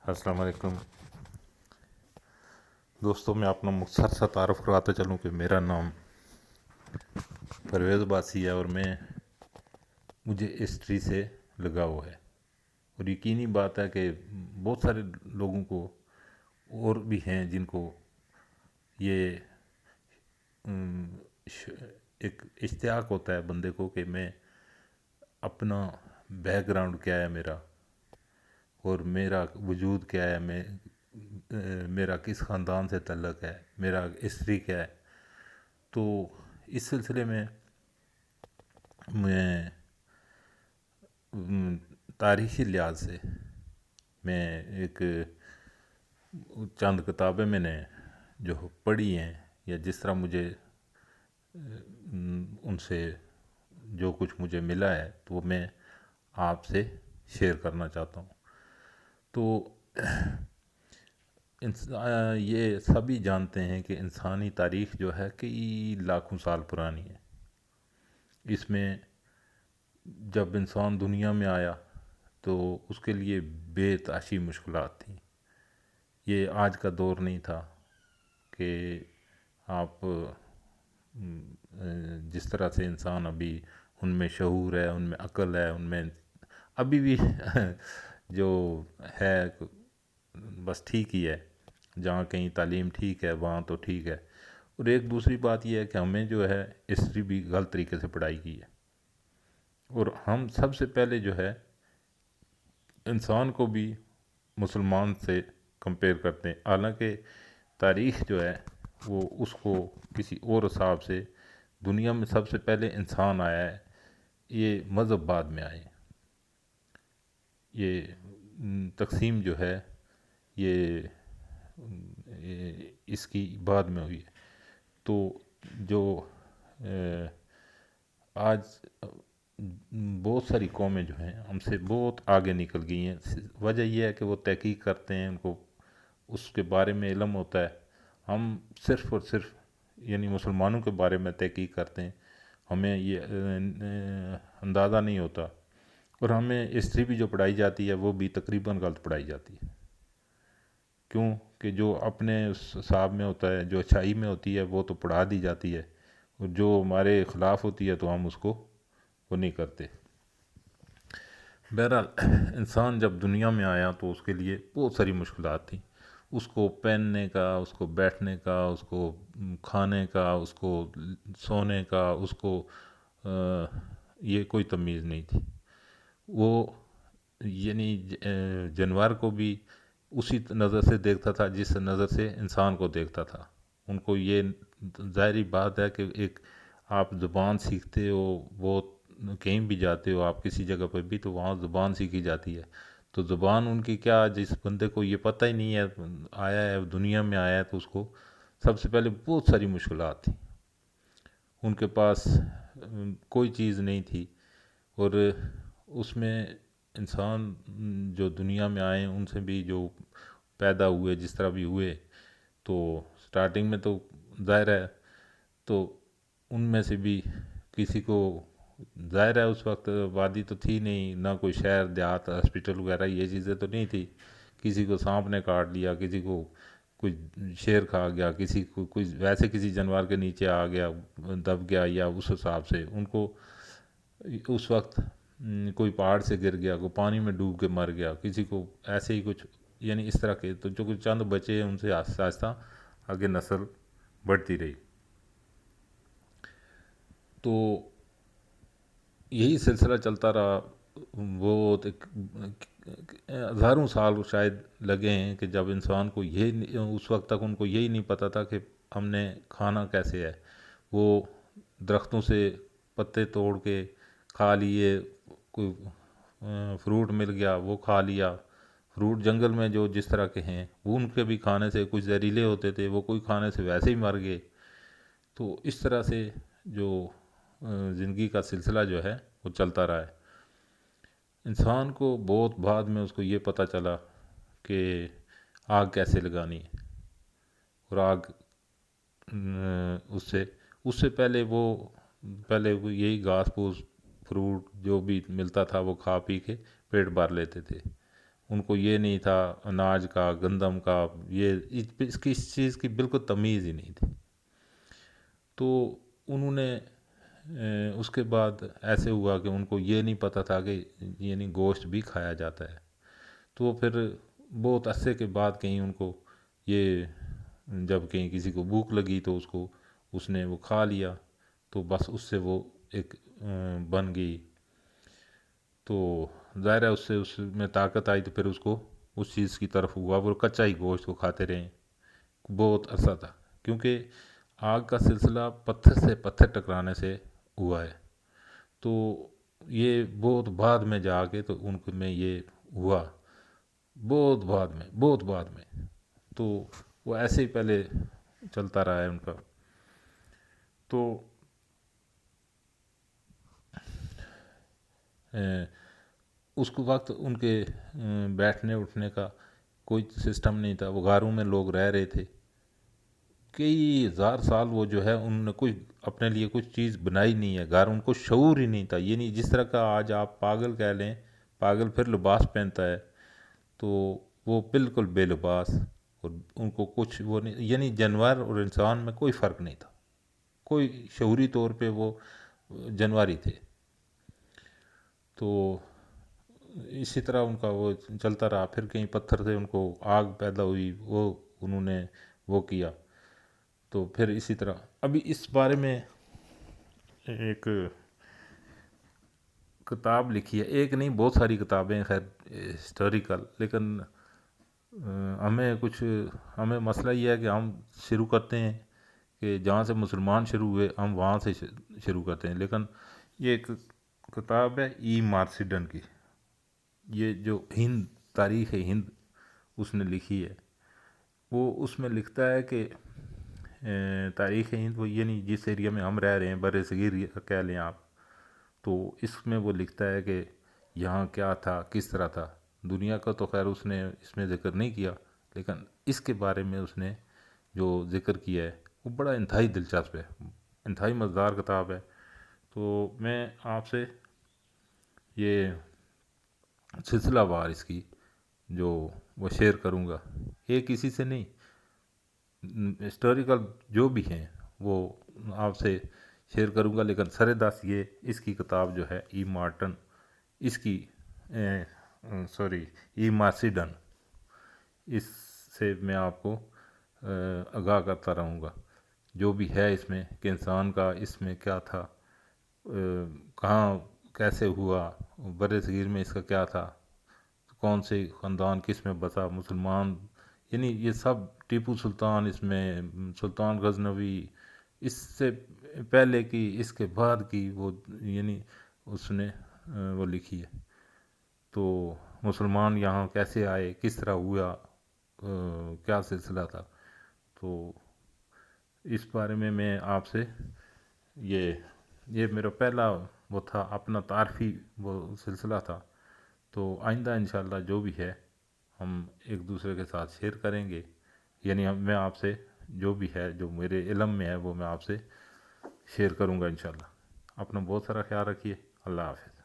السلام علیکم دوستوں، میں اپنا مختصر سا تعارف کرواتا چلوں کہ میرا نام پرویز باسی ہے اور مجھے ہسٹری سے لگاؤ ہے، اور یقینی بات ہے کہ بہت سارے لوگوں کو اور بھی ہیں جن کو یہ ایک اشتیاق ہوتا ہے بندے کو کہ میں اپنا بیک گراؤنڈ کیا ہے میرا، اور میرا وجود کیا ہے، میرا کس خاندان سے تعلق ہے، میرا ہسٹری کیا ہے۔ تو اس سلسلے میں تاریخی لحاظ سے میں ایک چند کتابیں میں نے جو پڑھی ہیں، یا جس طرح مجھے ان سے جو کچھ مجھے ملا ہے تو وہ میں آپ سے شیئر کرنا چاہتا ہوں۔ تو یہ سبھی جانتے ہیں کہ انسانی تاریخ جو ہے کئی لاکھوں سال پرانی ہے۔ اس میں جب انسان دنیا میں آیا تو اس کے لیے بے تحاشی مشکلات تھیں۔ یہ آج کا دور نہیں تھا کہ آپ جس طرح سے انسان ابھی ان میں شعور ہے، ان میں عقل ہے، ان میں ابھی بھی جو ہے بس ٹھیک ہی ہے، جہاں کہیں تعلیم ٹھیک ہے وہاں تو ٹھیک ہے۔ اور ایک دوسری بات یہ ہے کہ ہمیں جو ہے ہسٹری بھی غلط طریقے سے پڑھائی کی ہے، اور ہم سب سے پہلے جو ہے انسان کو بھی مسلمان سے کمپیئر کرتے ہیں، حالانکہ تاریخ جو ہے وہ اس کو کسی اور حساب سے دنیا میں سب سے پہلے انسان آیا ہے، یہ مذہب بعد میں آئے۔ یہ تقسیم جو ہے یہ اس کی بعد میں ہوئی ہے۔ تو جو آج بہت ساری قومیں جو ہیں ہم سے بہت آگے نکل گئی ہیں، وجہ یہ ہے کہ وہ تحقیق کرتے ہیں، ان کو اس کے بارے میں علم ہوتا ہے۔ ہم صرف اور صرف یعنی مسلمانوں کے بارے میں تحقیق کرتے ہیں، ہمیں یہ اندازہ نہیں ہوتا، اور ہمیں ہسٹری بھی جو پڑھائی جاتی ہے وہ بھی تقریباً غلط پڑھائی جاتی ہے۔ کیوں کہ جو اپنے اس حساب میں ہوتا ہے، جو اچھائی میں ہوتی ہے وہ تو پڑھا دی جاتی ہے، اور جو ہمارے خلاف ہوتی ہے تو ہم اس کو وہ نہیں کرتے۔ بہرحال انسان جب دنیا میں آیا تو اس کے لیے بہت ساری مشکلات تھیں، اس کو پہننے کا، اس کو بیٹھنے کا، اس کو کھانے کا، اس کو سونے کا، اس کو یہ کوئی تمیز نہیں تھی۔ وہ یعنی جانور کو بھی اسی نظر سے دیکھتا تھا جس نظر سے انسان کو دیکھتا تھا۔ ان کو یہ ظاہری بات ہے کہ ایک آپ زبان سیکھتے ہو، وہ کہیں بھی جاتے ہو آپ کسی جگہ پہ بھی تو وہاں زبان سیکھی جاتی ہے، تو زبان ان کی کیا، جس بندے کو یہ پتہ ہی نہیں ہے، آیا ہے دنیا میں آیا ہے، تو اس کو سب سے پہلے بہت ساری مشکلات تھیں۔ ان کے پاس کوئی چیز نہیں تھی، اور اس میں انسان جو دنیا میں آئے ان سے بھی جو پیدا ہوئے جس طرح بھی ہوئے، تو سٹارٹنگ میں تو ظاہر ہے تو ان میں سے بھی کسی کو ظاہر ہے اس وقت وادی تو تھی نہیں، نہ کوئی شہر دیہات ہاسپٹل وغیرہ یہ چیزیں تو نہیں تھی، کسی کو سانپ نے کاٹ لیا، کسی کو کوئی شیر کھا گیا، کسی کو کوئی ویسے کسی جانور کے نیچے آ گیا دب گیا، یا اس حساب سے ان کو اس وقت کوئی پہاڑ سے گر گیا، کوئی پانی میں ڈوب کے مر گیا، کسی کو ایسے ہی کچھ، یعنی اس طرح کے تو جو کچھ چند بچے ان سے آہستہ آہستہ آگے نسل بڑھتی رہی۔ تو یہی سلسلہ چلتا رہا، وہ ہزاروں سال شاید لگے ہیں کہ جب انسان کو اس وقت تک ان کو یہی نہیں پتہ تھا کہ ہم نے کھانا کیسے ہے۔ وہ درختوں سے پتے توڑ کے کھا لیے، کوئی فروٹ مل گیا وہ کھا لیا، فروٹ جنگل میں جو جس طرح کے ہیں وہ ان کے بھی کھانے سے کچھ زہریلے ہوتے تھے، وہ کوئی کھانے سے ویسے ہی مر گئے۔ تو اس طرح سے جو زندگی کا سلسلہ جو ہے وہ چلتا رہا ہے۔ انسان کو بہت بعد میں اس کو یہ پتہ چلا کہ آگ کیسے لگانی ہے، اور آگ اس سے پہلے وہ یہی گھاس پھوس فروٹ جو بھی ملتا تھا وہ کھا پی کے پیٹ بھر لیتے تھے، ان کو یہ نہیں تھا اناج کا، گندم کا، یہ اس چیز کی بالکل تمیز ہی نہیں تھی۔ تو انہوں نے اس کے بعد ایسے ہوا کہ ان کو یہ نہیں پتہ تھا کہ یعنی گوشت بھی کھایا جاتا ہے۔ تو وہ پھر بہت عرصے کے بعد کہیں ان کو یہ، جب کہیں کسی کو بھوک لگی تو اس نے وہ کھا لیا، تو بس اس سے وہ ایک بن گئی۔ تو ظاہر ہے اس میں طاقت آئی، تو پھر اس کو اس چیز کی طرف ہوا، وہ کچا ہی گوشت کو کھاتے رہے بہت عرصہ تھا، کیونکہ آگ کا سلسلہ پتھر سے پتھر ٹکرانے سے ہوا ہے۔ تو یہ بہت بعد میں جا کے تو ان میں یہ ہوا، بہت بعد میں۔ تو وہ ایسے ہی پہلے چلتا رہا ہے ان کا۔ تو اس کو وقت ان کے بیٹھنے اٹھنے کا کوئی سسٹم نہیں تھا، وہ غاروں میں لوگ رہ رہے تھے کئی ہزار سال۔ وہ جو ہے انہوں نے کوئی اپنے لیے کچھ چیز بنائی نہیں ہے، گھر ان کو شعور ہی نہیں تھا۔ یہ نہیں جس طرح کا آج آپ پاگل کہہ لیں، پاگل پھر لباس پہنتا ہے، تو وہ بالکل بے لباس، اور ان کو کچھ وہ نہیں، یعنی جانور اور انسان میں کوئی فرق نہیں تھا، کوئی شعوری طور پہ وہ جانور ہی تھے۔ تو اسی طرح ان کا وہ چلتا رہا، پھر کہیں پتھر سے ان کو آگ پیدا ہوئی، وہ انہوں نے وہ کیا۔ تو پھر اسی طرح ابھی اس بارے میں ایک کتاب لکھی ہے، ایک نہیں بہت ساری کتابیں خیر ہسٹوریکل، لیکن ہمیں مسئلہ یہ ہے کہ ہم شروع کرتے ہیں کہ جہاں سے مسلمان شروع ہوئے ہم وہاں سے شروع کرتے ہیں۔ لیکن یہ ایک کتاب ہے ای مارسیڈن کی، یہ جو تاریخ ہند اس نے لکھی ہے، وہ اس میں لکھتا ہے کہ تاریخ ہند، وہ یعنی جس ایریا میں ہم رہ رہے ہیں، بر صغیر کہہ لیں آپ، تو اس میں وہ لکھتا ہے کہ یہاں کیا تھا، کس طرح تھا۔ دنیا کا تو خیر اس نے اس میں ذکر نہیں کیا، لیکن اس کے بارے میں اس نے جو ذکر کیا ہے وہ بڑا انتہائی دلچسپ ہے، انتہائی مزیدار کتاب ہے۔ تو میں آپ سے یہ سلسلہ وار اس کی جو وہ شیئر کروں گا، ایک کسی سے نہیں، ہسٹوریکل جو بھی ہیں وہ آپ سے شیئر کروں گا، لیکن سر دست یہ اس کی کتاب جو ہے ای مارٹن، اس کی ای مارسیڈن، اس سے میں آپ کو آگاہ کرتا رہوں گا جو بھی ہے اس میں، کہ انسان کا اس میں کیا تھا، کہاں کیسے ہوا، بر صغیر میں اس کا کیا تھا، کون سے خاندان کس میں بسا، مسلمان، یعنی یہ سب، ٹیپو سلطان اس میں، سلطان غزنوی، اس سے پہلے کی، اس کے بعد کی، وہ یعنی اس نے وہ لکھی ہے۔ تو مسلمان یہاں کیسے آئے، کس طرح ہوا، کیا سلسلہ تھا، تو اس بارے میں آپ سے یہ میرا پہلا وہ تھا، اپنا تعارفی وہ سلسلہ تھا۔ تو آئندہ انشاءاللہ جو بھی ہے ہم ایک دوسرے کے ساتھ شیئر کریں گے، یعنی میں آپ سے جو بھی ہے، جو میرے علم میں ہے، وہ میں آپ سے شیئر کروں گا انشاءاللہ۔ اپنا بہت سارا خیال رکھیے، اللہ حافظ۔